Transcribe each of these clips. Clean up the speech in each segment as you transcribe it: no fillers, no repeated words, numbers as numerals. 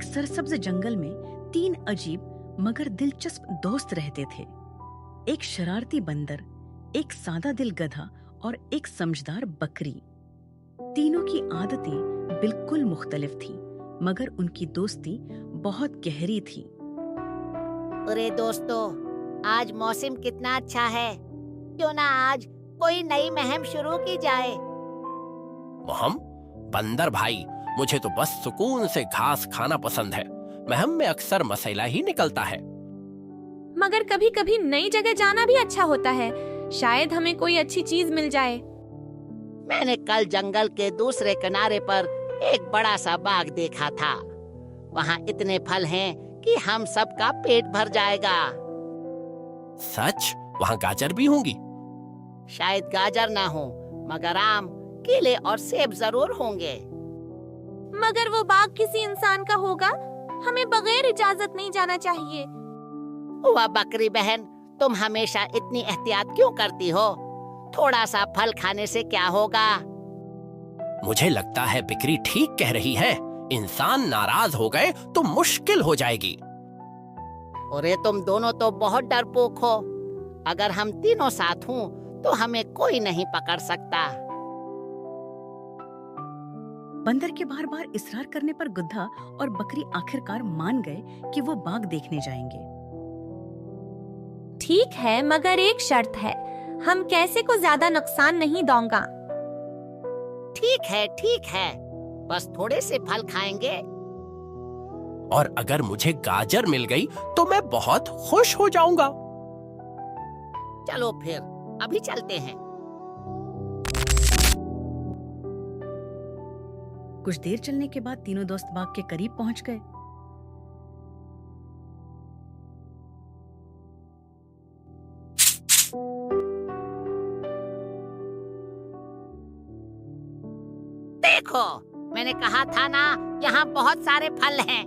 सरसब्ज जंगल में 3 अजीब मगर दिलचस्प दोस्त रहते थे। एक शरारती बंदर, एक सादा दिल गधा और एक समझदार बकरी। तीनों की आदतें बिल्कुल मुख्तलिफ थीं, मगर उनकी दोस्ती बहुत गहरी थी। अरे दोस्तों, आज मौसम कितना अच्छा है। क्यों ना आज कोई नई मुहिम शुरू की जाए। मुहिम? बंदर भाई, मुझे तो बस सुकून से घास खाना पसंद है। मुहिम में अक्सर मसला ही निकलता है। मगर कभी कभी नई जगह जाना भी अच्छा होता है। शायद हमें कोई अच्छी चीज मिल जाए। मैंने कल जंगल के दूसरे किनारे पर एक बड़ा सा बाग देखा था। वहाँ इतने फल हैं कि हम सबका पेट भर जाएगा। सच? वहाँ गाजर भी होंगी? शायद गाजर ना हो, मगर आम, केले और सेब जरूर होंगे। मगर वो बाग किसी इंसान का होगा। हमें बगैर इजाजत नहीं जाना चाहिए। वाह बकरी बहन, तुम हमेशा इतनी एहतियात क्यों करती हो? थोड़ा सा फल खाने से क्या होगा? मुझे लगता है बिक्री ठीक कह रही है। इंसान नाराज हो गए तो मुश्किल हो जाएगी। अरे तुम दोनों तो बहुत डरपोक हो। अगर हम तीनों साथ हों तो हमें कोई नहीं पकड़ सकता। बंदर के बार बार इसरार करने पर गधा और बकरी आखिरकार मान गए कि वो बाग देखने जाएंगे। ठीक है, मगर एक शर्त है। हम कैसे को ज्यादा नुकसान नहीं दूंगा। ठीक है, बस थोड़े से फल खाएंगे। और अगर मुझे गाजर मिल गई तो मैं बहुत खुश हो जाऊंगा। चलो फिर अभी चलते हैं। कुछ देर चलने के बाद तीनों दोस्त बाग के करीब पहुंच गए। देखो, मैंने कहा था ना, यहाँ बहुत सारे फल हैं।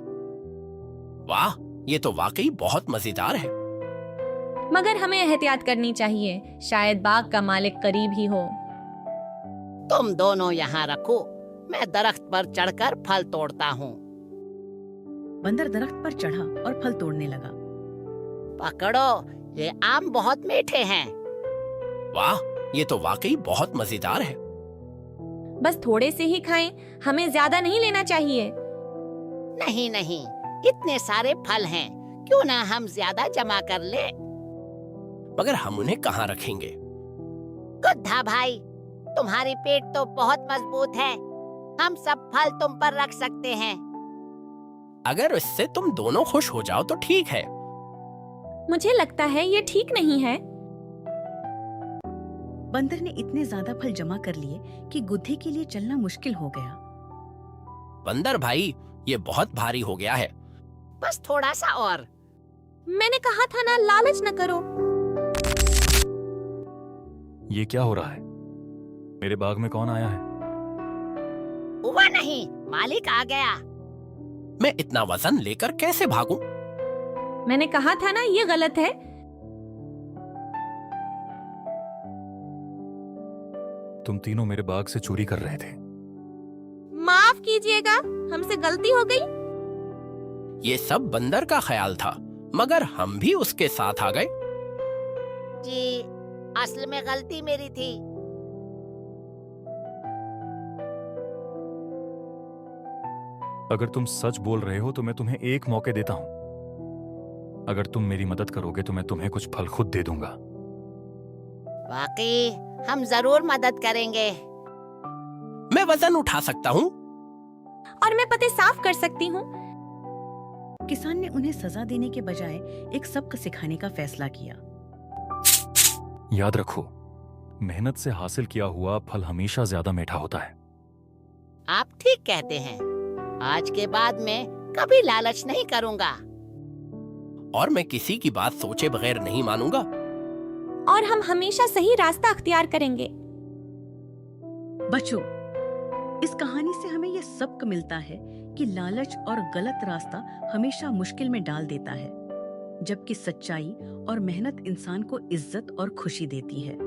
वाह, ये तो वाकई बहुत मजेदार है। मगर हमें एहतियात करनी चाहिए। शायद बाग का मालिक करीब ही हो। तुम दोनों यहाँ रखो, मैं दरख्त पर चढ़कर फल तोड़ता हूँ। बंदर दरख्त पर चढ़ा और फल तोड़ने लगा। पकड़ो, ये आम बहुत मीठे हैं। वाह, ये तो वाकई बहुत मजेदार है। बस थोड़े से ही खाएं, हमें ज्यादा नहीं लेना चाहिए। नहीं, इतने सारे फल हैं, क्यों ना हम ज्यादा जमा कर ले। मगर हम उन्हें कहाँ रखेंगे? गधा भाई, तुम्हारी पेट तो बहुत मजबूत है। हम सब फल तुम पर रख सकते हैं। अगर इससे तुम दोनों खुश हो जाओ तो ठीक है। मुझे लगता है ये ठीक नहीं है। बंदर ने इतने ज्यादा फल जमा कर लिए कि गुद्धे के लिए चलना मुश्किल हो गया। बंदर भाई, ये बहुत भारी हो गया है। बस थोड़ा सा और। मैंने कहा था ना, लालच न करो। ये क्या हो रहा है? मेरे बाग में कौन आया है? हुआ नहीं, मालिक आ गया। मैं इतना वजन लेकर कैसे भागूं? मैंने कहा था ना, ये गलत है। तुम तीनों मेरे बाग से चोरी कर रहे थे। माफ कीजिएगा, हमसे गलती हो गई। ये सब बंदर का ख्याल था, मगर हम भी उसके साथ आ गए। जी, असल में गलती मेरी थी। अगर तुम सच बोल रहे हो तो मैं तुम्हें एक मौके देता हूं। अगर तुम मेरी मदद करोगे तो मैं तुम्हें कुछ फल खुद दे दूंगा। वाकई हम जरूर मदद करेंगे। मैं वजन उठा सकता हूँ और मैं पते साफ कर सकती हूँ। किसान ने उन्हें सजा देने के बजाय एक सबक सिखाने का फैसला किया। याद रखो, मेहनत से हासिल किया हुआ फल हमेशा ज्यादा मीठा होता है। आप ठीक कहते हैं। आज के बाद मैं कभी लालच नहीं करूंगा। और मैं किसी की बात सोचे बगैर नहीं मानूंगा। और हम हमेशा सही रास्ता अख्तियार करेंगे। बच्चों, इस कहानी से हमें यह सबक मिलता है कि लालच और गलत रास्ता हमेशा मुश्किल में डाल देता है, जबकि सच्चाई और मेहनत इंसान को इज्जत और खुशी देती है।